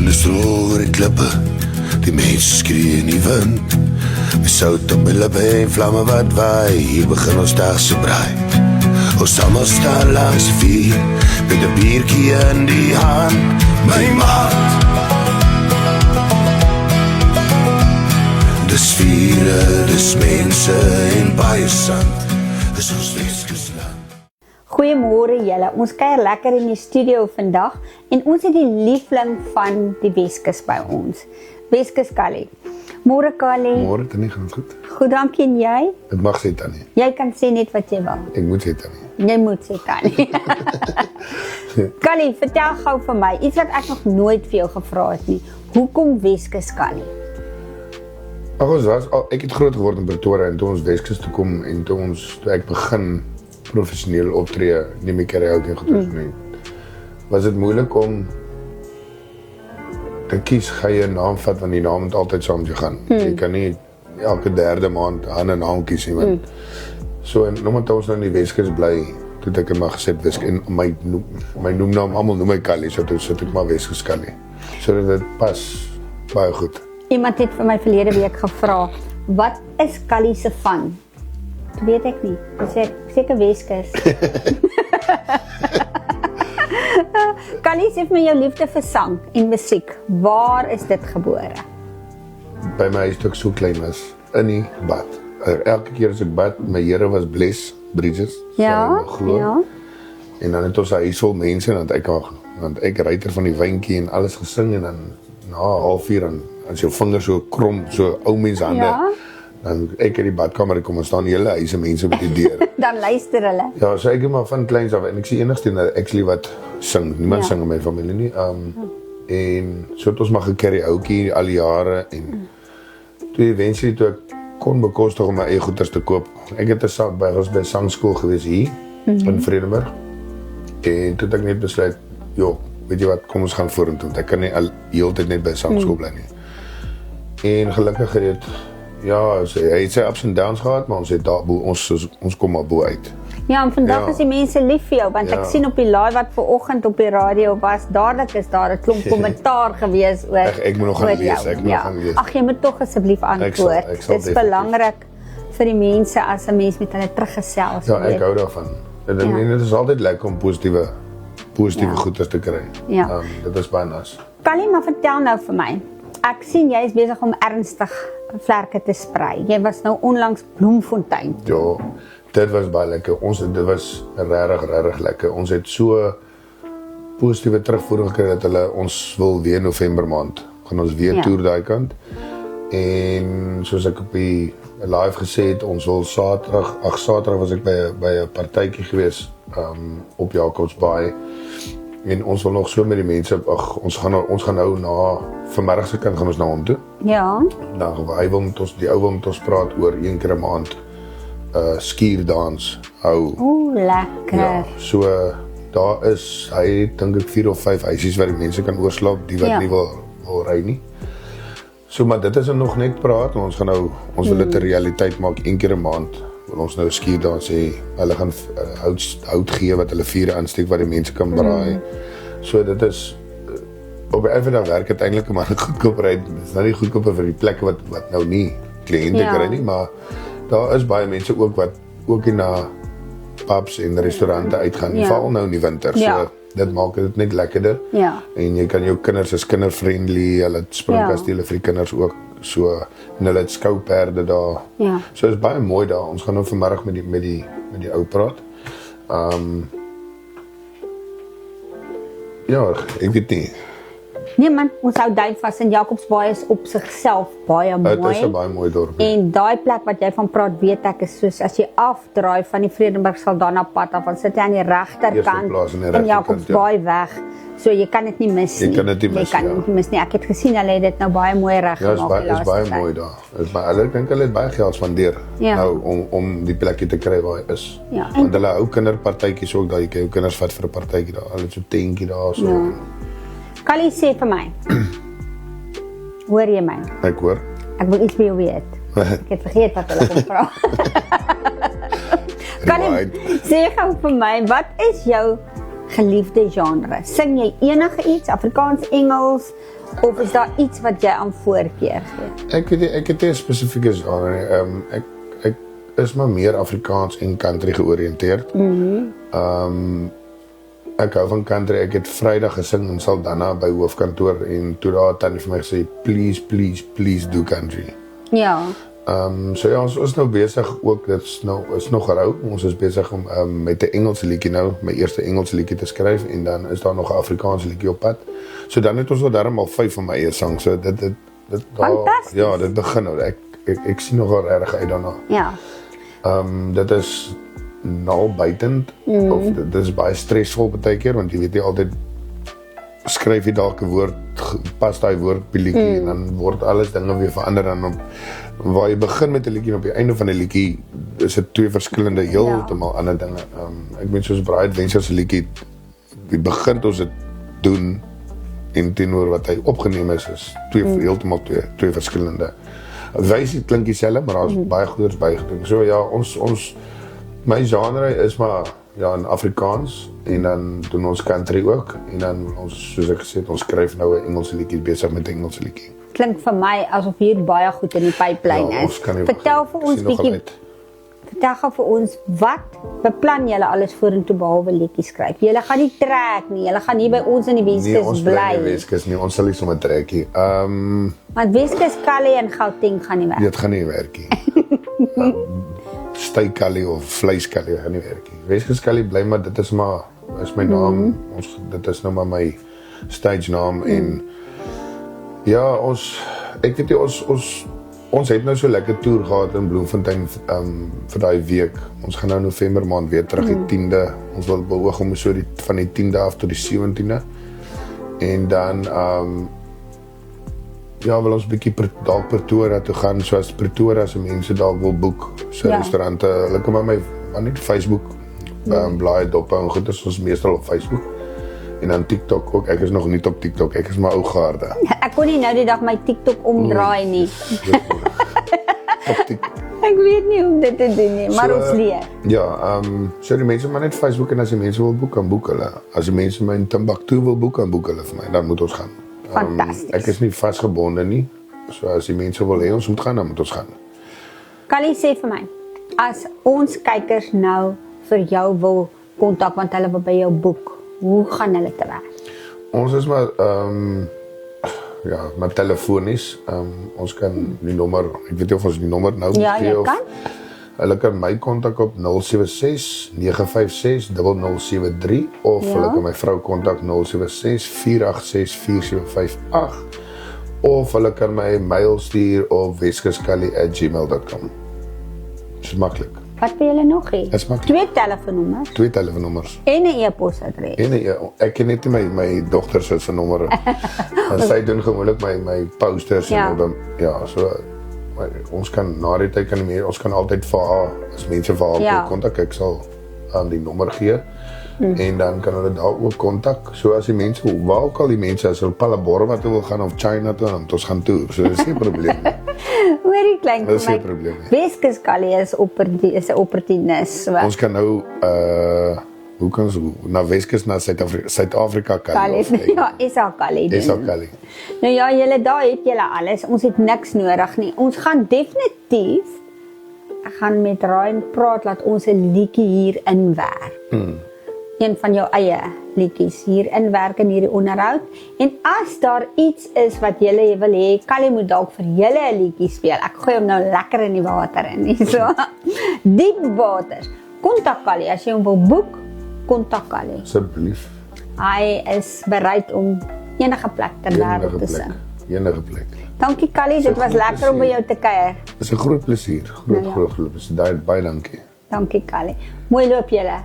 Kinders rol oor die klippe, die mense skree in die wind. My sout op my lippe en vlamme wat waai, hier begin ons dag se braai. Ons almal staan langs die vuur, met 'n biertjie in die hand. My maat, dis vure, dis mense en baie sand, dis ons Weskusland. Goeiemôre julle, ons kuier lekker in die studio vandag en ons het die liefling van die Weskus by ons, Weskus Callie. Môre Callie. Môre, Tannie, gaan goed? Goed, dankie en jy? Ek mag sê Tannie. Jy kan sê net wat jy wil. Ek moet sê Tannie. Jy moet sê Tannie. Callie, vertel gou vir my, iets wat ek nog nooit vir jou gevra het nie. Hoekom Weskus Callie? Ek het groot geword in Pretoria en toe ons Weskus toe kom en toe ek begin professioneel optree, nie my karaoke goeders nie. Was dit moeilik om te kies, ga jy 'n naam vat want die naam moet altyd saam met jou gaan. Jy kan nie elke derde maand 'n naam kies nie, want so en omdat ons nou in die Weskus bly, toe het ek maar gesê Weskus en my noemnaam, almal noem my Callie, so toe sit ek maar Weskus Callie. So dit pas baie goed. Iemand het vir my verlede week gevra, wat is Callie se van? Dit weet ek nie. Ek sê seker Weskus. Callie, sê vir my jou liefde vir sang en musiek. Waar is dit gebore? By my huis toe ek so klein was, in die bad. Elke keer as ek bad, my Here was Bless Bridges. Ja, ja. En dan het ons 'n huis vol mense en want ek ryter van die wyntjie en alles gesing en dan na 0:30 dan as jou vingers so krom, so ou mens hande. Ja. Dan ek in die badkamer kom en staan hele huise mense by die deur. Dan luister hulle. Ja, so ek het maar van kleins af en ek sien enigste actually wat sing. Niemand sing in my familie nie. En so het ons maar gekaraoke al die jare en toe eventually toe ek kon bekostig om my eie goeders te koop. Ek het ons by sangskool gewees hier in Vredenburg. En toe het ek net besluit, weet jy wat, kom ons gaan vorentoe. Ek kan nie al die hele tyd net by sangskool bly nie. En gelukkig het hy het sy ups and downs gehad, maar ons het ons kom maar bo uit. Ja, en vandag is die mense lief vir jou, want ek sien op die live wat vanoggend op die radio was, dadelik is daar 'n klomp kommentaar gewees oor ek moet nog gaan lees, Ag, jy moet tog asseblief antwoord. Dit is belangrik vir die mense as 'n mens met hulle teruggesels. Ja, ek hou daarvan. Dit is altyd lekker om positiewe goeders te kry. Ja. Dit is baie nice. Callie, maar vertel nou vir my. Ek sien jy is besig om ernstig vlerke te sprei. Jy was nou onlangs Bloemfontein. Ja, dit was baie lekker. Dit was regtig lekker. Ons het so positiewe terugvoer gekry dat hulle ons wil weer November maand gaan ons weer toer daai kant. En soos ek op die live gesê het, ons wil Saterdag was ek by 'n partytjie gewees op Jacobsbaai. En ons wil nog so met die mense, ons gaan nou na vanmiddag se kant gaan ons na hom toe. Ja. Nou, die ou wil met ons praat oor 1 keer 'n maand skuurdans hou. Oeh, lekker. Ja, so daar is, hy dink ek 4 of 5 huisies waar die mense kan oorslaap, die wat nie wil ry nie. So, maar dit is nog net praat, ons wil dit 'n realiteit maak, 1 keer 'n maand. Wil ons nou skuurdans hê, hulle gaan hout gee wat hulle vuur aansteek wat die mense kan braai. So dit is op die einde werk het eintlik maar goedkoper. Dit is nou nie goedkoper vir die plekke wat nou nie kliënte kry nie, maar daar is baie mense ook wat ook na pubs en restaurante uitgaan, veral nou in die winter. So dit maak dit net lekkerder. Ja. En jy kan jou kinders is kindervriendly, hulle springkastele vir die kinders ook. So en hulle het skouperde daar. Ja. So is baie mooi daar. Ons gaan nou vanmiddag met die ou praat. Ja, ek weet nie. Nee man, ons hou duim vas en Jacobsbaai is op sigself baie mooi. Dit is 'n baie mooi dorp. En daai plek wat jy van praat, weet ek is soos as jy afdraai van die Vredenburg Saldanha pad af, dan sit jy aan die regterkant in Jacobsbaai weg. So jy kan dit nie mis nie. Jy kan dit nie mis nie. Ek het gesien hulle het dit nou baie mooi reg gemaak. Ja, is baie mooi daar. Ek dink hulle het baie geld spandeer nou om die plekkie te kry waar hy is. Ja, want hulle hou kinderpartytjies ook daar, jy kan jou kinders vat vir 'n partytjie daar. Hulle het so 'n tentjie daar so. Ja. Callie, sê vir my. Hoor jy my? Ek hoor. Ek wil iets by jou weet. Ek het vergeet wat hulle kom vra. Callie, sê gou vir my, wat is jou geliefde genre? Sing jy enige iets, Afrikaans, Engels, of is daar iets wat jy aan voorkeur gee? Ek het nie 'n spesifieke genre nie. Ek is maar meer Afrikaans en country georiënteerd. Ek hou van country. Ek het Vrydag gesing in Saldanha by hoofkantoor en toe daar tannie vir my gesê, please do country. Ja. So ja, ons is nou besig ook, dit is nog rou. Ons is besig om met 'n Engelse liedjie nou, my eerste Engelse liedjie te skryf en dan is daar nog 'n Afrikaanse liedjie op pad. So dan het ons wel darm al 5 van my eie songs. So dit Fantasties. ja, dit begin nou. Ek sien nogal regtig uit daarna. Ja. Dit is nalbuitend of dit is baie stresvol baie keer want jy weet nie altyd skryf jy dalk 'n woord, pas daai woord op die liedjie en dan word alles dinge weer verander en waar jy begin met 'n liedjie en op die einde van 'n liedjie is dit twee verskillende heeltemal ander dinge. Ek meen soos Braai Adventures se liedjie, die begin ons dit doen en teenoor wat hy opgeneem is heeltemal twee verskillende. Wysie klink dieselfde, maar daar's baie goeders bygedink. So ja, my genre is maar ja in Afrikaans en dan doen ons country ook en dan ons soos ek gesê het, ons skryf nou 'n Engelse liedjie, besig met 'n Engelse liedjie. Klink vir my asof hier baie goed in die pipeline Ja, is. ons kan nie Vertel vir ons bietjie, vertel gou vir ons, wat beplan julle alles vorentoe behalwe liedjies skryf? Julle gaan nie trek nie, julle gaan hier by ons in die Nee, Weskus ons bly in die bly. Weskus nie, ons sal nie sommer trek nie. Want Weskus, Kalle en Gauteng gaan nie werk. Dit gaan nie werk nie. Steakkalie of vleiskalie gaan nie werk nie. Weskus Kalie bly maar dit is my naam. Dit is nou maar my stage naam en ja, ek weet nie ons het nou so lekker toer gehad in Bloemfontein vir daai week. Ons gaan nou November maand weer terug die 10de. Ons wil beoog om so van die 10de af tot die 17de. En dan ja, wil ons bietjie dalk Pretoria toe gaan, soos Pretoria se mense dalk wil boek, so restaurante. Hulle kom by my aan net Facebook blaai dop en goed, is ons meestal op Facebook. En dan TikTok ook. Ek is nog nie op TikTok. Ek is maar ou garde. Ek kon nie nou die dag my TikTok omdraai nie. Op TikTok. Ek weet nie hoe om dit te doen nie, maar ons leer. Ja, so die mense maar net Facebook en as die mense wil boek, dan boek hulle. As die mense my in Timbuktu wil boek, dan boek hulle vir my. Dan moet ons gaan. Fantasties. Ek is nie vasgebonde nie. So as die mense wil hê ons moet gaan, dan moet ons gaan. Callie, sê vir my, as ons kykers nou vir jou wil kontak want hulle wil by jou boek, hoe gaan hulle te werk? Ons is maar ja, maar telefonies. Ons kan die nommer, ek weet nie of ons die nommer nou Ja, gee jy of kan. hulle kan my kontak op 076 956 0073 of hulle kan my vrou kontak 076 486 4758 of hulle kan my mail stuur op weskuskallie@gmail.com. Dis maklik. Wat wil julle nog hê? Dis maklik. 2 telefoonnommers 2 telefoonnommers. en 'n e-posadres. En ek ken net nie my dogter se nommer. En sy doen gewoonlik my posters Ja. en dan ja, so ons kan na die tyd ons kan altyd vir haar as mense vir haar Ja. wil kontak, ek sal die nommer gee. En dan kan hulle daar ook kontak. So as die mense, waar ook al die mense as hulle Palabora toe wil gaan of China toe, dan moet ons gaan toe. So dis nie 'n probleem nie. Hoorie klein Dis vir nie my. 'n probleem nie. Weskus Callie is 'n opportunis. So. Ons kan nou hoe kan ons na Weskus na Suid-Afrika kan. Callie, ja, is al Callie doen. Is ook Callie. Nou ja, julle daar het julle alles. Ons het niks nodig nie. Ons gaan definitief gaan met Ryan praat dat ons 'n liedjie hier inwerk. Een van jou eie liedjies hier inwerk in hierdie onderhoud. En as daar iets is wat julle wil hê, Callie moet dalk vir julle 'n liedjie speel. Ek gooi hom nou lekker in die water in. So diep waters. Kontak Callie as jy hom wil boek. Kontak Callie. Asseblief. Hy is bereid om enige plek ter wêreld te sing. Enige plek. Dankie Callie, dit was lekker om by jou te kuier. Dis 'n groot plesier. Groot plesier. Baie dankie. Dankie Callie. Mooi loop julle.